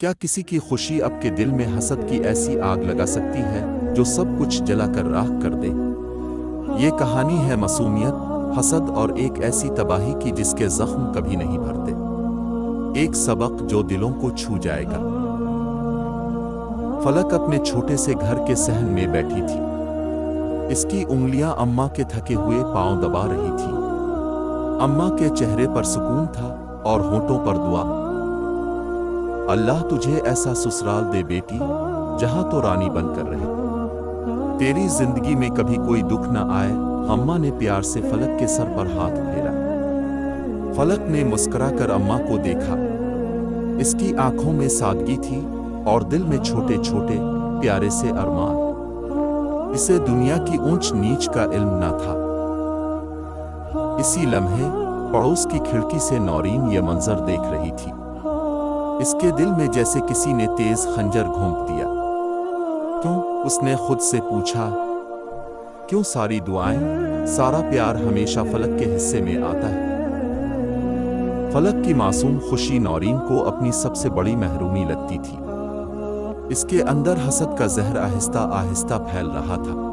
کیا کسی کی خوشی آپ کے دل میں حسد کی ایسی آگ لگا سکتی ہے جو سب کچھ جلا کر راکھ کر دے؟ یہ کہانی ہے معصومیت، حسد اور ایک ایسی تباہی کی جس کے زخم کبھی نہیں بھرتے۔ ایک سبق جو دلوں کو چھو جائے گا۔ فلک اپنے چھوٹے سے گھر کے صحن میں بیٹھی تھی۔ اس کی انگلیاں اماں کے تھکے ہوئے پاؤں دبا رہی تھی۔ اماں کے چہرے پر سکون تھا اور ہونٹوں پر دعا۔ اللہ تجھے ایسا سسرال دے بیٹی جہاں تو رانی بن کر رہے، تیری زندگی میں کبھی کوئی دکھ نہ آئے۔ اماں نے پیار سے فلک کے سر پر ہاتھ پھیرا۔ فلک نے مسکرا کر اماں کو دیکھا۔ اس کی آنکھوں میں سادگی تھی اور دل میں چھوٹے چھوٹے پیارے سے ارمان۔ اسے دنیا کی اونچ نیچ کا علم نہ تھا۔ اسی لمحے پڑوس کی کھڑکی سے نورین یہ منظر دیکھ رہی تھی۔ اس کے دل میں جیسے کسی نے تیز خنجر گھونپ دیا۔ کیوں؟ اس نے خود سے پوچھا، کیوں ساری دعائیں، سارا پیار ہمیشہ فلک کے حصے میں آتا ہے؟ فلک کی معصوم خوشی نورین کو اپنی سب سے بڑی محرومی لگتی تھی۔ اس کے اندر حسد کا زہر آہستہ آہستہ پھیل رہا تھا۔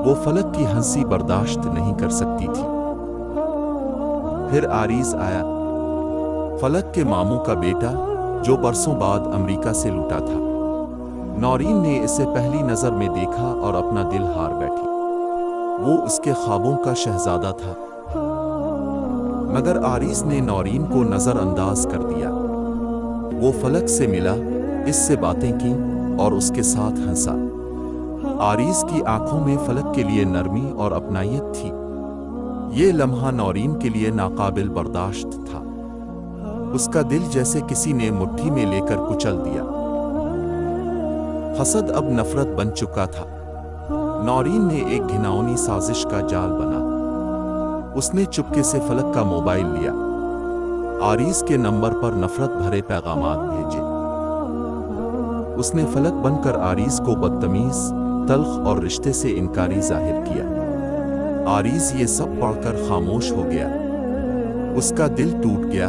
وہ فلک کی ہنسی برداشت نہیں کر سکتی تھی۔ پھر عارض آیا، فلک کے ماموں کا بیٹا جو برسوں بعد امریکہ سے لوٹا تھا۔ نورین نے اسے پہلی نظر میں دیکھا اور اپنا دل ہار بیٹھی۔ وہ اس کے خوابوں کا شہزادہ تھا، مگر عارض نے نورین کو نظر انداز کر دیا۔ وہ فلک سے ملا، اس سے باتیں کی اور اس کے ساتھ ہنسا۔ عارض کی آنکھوں میں فلک کے لیے نرمی اور اپنائیت تھی۔ یہ لمحہ نورین کے لیے ناقابل برداشت تھا۔ اس کا دل جیسے کسی نے مٹھی میں لے کر کچل دیا۔ حسد اب نفرت بن چکا تھا۔ نورین نے ایک گھناؤنی سازش کا جال بنا۔ اس نے چپکے سے فلک کا موبائل لیا، عارض کے نمبر پر نفرت بھرے پیغامات بھیجے۔ اس نے فلک بن کر عارض کو بدتمیز، تلخ اور رشتے سے انکاری ظاہر کیا۔ عارض یہ سب پڑھ کر خاموش ہو گیا۔ اس کا دل ٹوٹ گیا۔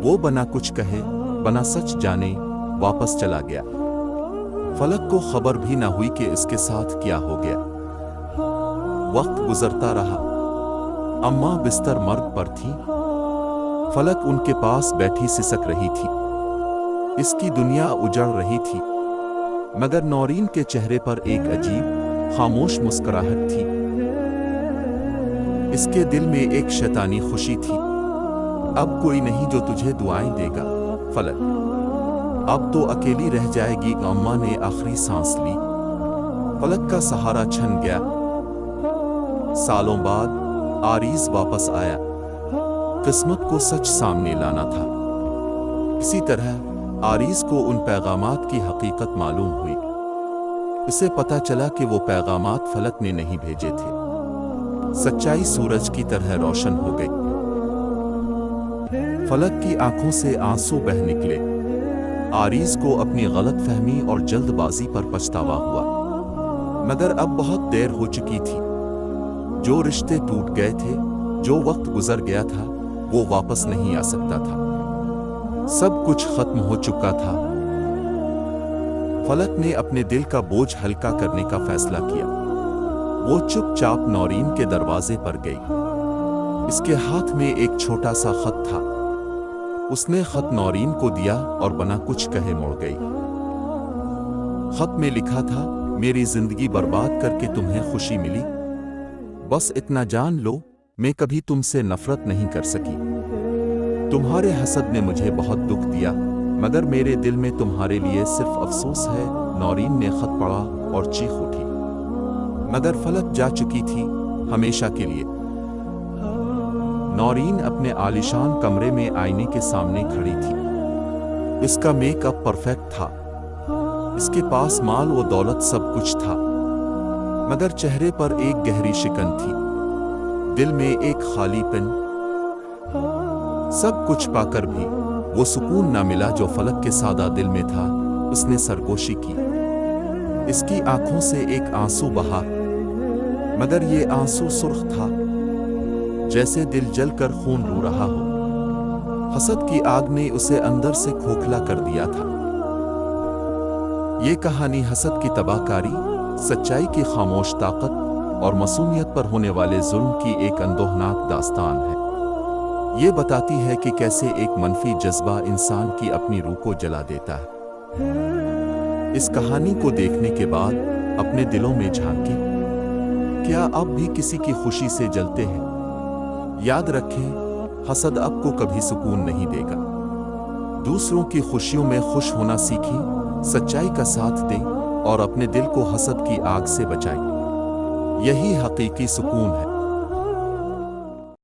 وہ بنا کچھ کہے، بنا سچ جانے واپس چلا گیا۔ فلک کو خبر بھی نہ ہوئی کہ اس کے ساتھ کیا ہو گیا۔ وقت گزرتا رہا۔ اماں بستر مرگ پر تھی۔ فلک ان کے پاس بیٹھی سسک رہی تھی۔ اس کی دنیا اجڑ رہی تھی، مگر نورین کے چہرے پر ایک عجیب، خاموش مسکراہٹ تھی۔ اس کے دل میں ایک شیطانی خوشی تھی۔ اب کوئی نہیں جو تجھے دعائیں دے گا فلک، اب تو اکیلی رہ جائے گی۔ اماں نے آخری سانس لی۔ فلک کا سہارا چھن گیا۔ سالوں بعد عارض واپس آیا۔ قسمت کو سچ سامنے لانا تھا۔ اسی طرح عارض کو ان پیغامات کی حقیقت معلوم ہوئی۔ اسے پتہ چلا کہ وہ پیغامات فلک نے نہیں بھیجے تھے۔ سچائی سورج کی طرح روشن ہو گئی۔ فلک کی آنکھوں سے آنسو بہہ نکلے۔ عارض کو اپنی غلط فہمی اور جلد بازی پر پچھتاوا ہوا، مگر اب بہت دیر ہو چکی تھی۔ جو رشتے ٹوٹ گئے تھے، جو وقت گزر گیا تھا، وہ واپس نہیں آ سکتا تھا۔ سب کچھ ختم ہو چکا تھا۔ فلک نے اپنے دل کا بوجھ ہلکا کرنے کا فیصلہ کیا۔ وہ چپ چاپ نورین کے دروازے پر گئی۔ اس کے ہاتھ میں ایک چھوٹا سا خط تھا۔ اس نے خط نورین کو دیا اور بنا کچھ کہے مڑ گئی۔ خط میں لکھا تھا، میری زندگی برباد کر کے تمہیں خوشی ملی؟ بس اتنا جان لو، میں کبھی تم سے نفرت نہیں کر سکی۔ تمہارے حسد نے مجھے بہت دکھ دیا، مگر میرے دل میں تمہارے لیے صرف افسوس ہے۔ نورین نے خط پڑھا اور چیخ اٹھی، مگر فلک جا چکی تھی، ہمیشہ کے لیے۔ نورین اپنے عالیشان کمرے میں آئینے کے سامنے کھڑی تھی۔ اس کا میک اپ پرفیکٹ تھا۔ اس کے پاس مال و دولت سب کچھ تھا، مگر چہرے پر ایک گہری شکن تھی، دل میں ایک خالی پن۔ سب کچھ پا کر بھی وہ سکون نہ ملا جو فلک کے سادہ دل میں تھا۔ اس نے سرگوشی کی۔ اس کی آنکھوں سے ایک آنسو بہا، مگر یہ آنسو سرخ تھا، جیسے دل جل کر خون رو رہا ہو۔ حسد کی آگ نے اسے اندر سے کھوکھلا کر دیا تھا۔ یہ کہانی حسد کی تباہ کاری، سچائی کی خاموش طاقت اور معصومیت پر ہونے والے ظلم کی ایک اندوہناک داستان ہے۔ یہ بتاتی ہے کہ کیسے ایک منفی جذبہ انسان کی اپنی روح کو جلا دیتا ہے۔ اس کہانی کو دیکھنے کے بعد اپنے دلوں میں جھانکیں۔ کیا آپ بھی کسی کی خوشی سے جلتے ہیں؟ یاد رکھیں، حسد آپ کو کبھی سکون نہیں دے گا۔ دوسروں کی خوشیوں میں خوش ہونا سیکھیں، سچائی کا ساتھ دیں اور اپنے دل کو حسد کی آگ سے بچائیں۔ یہی حقیقی سکون ہے۔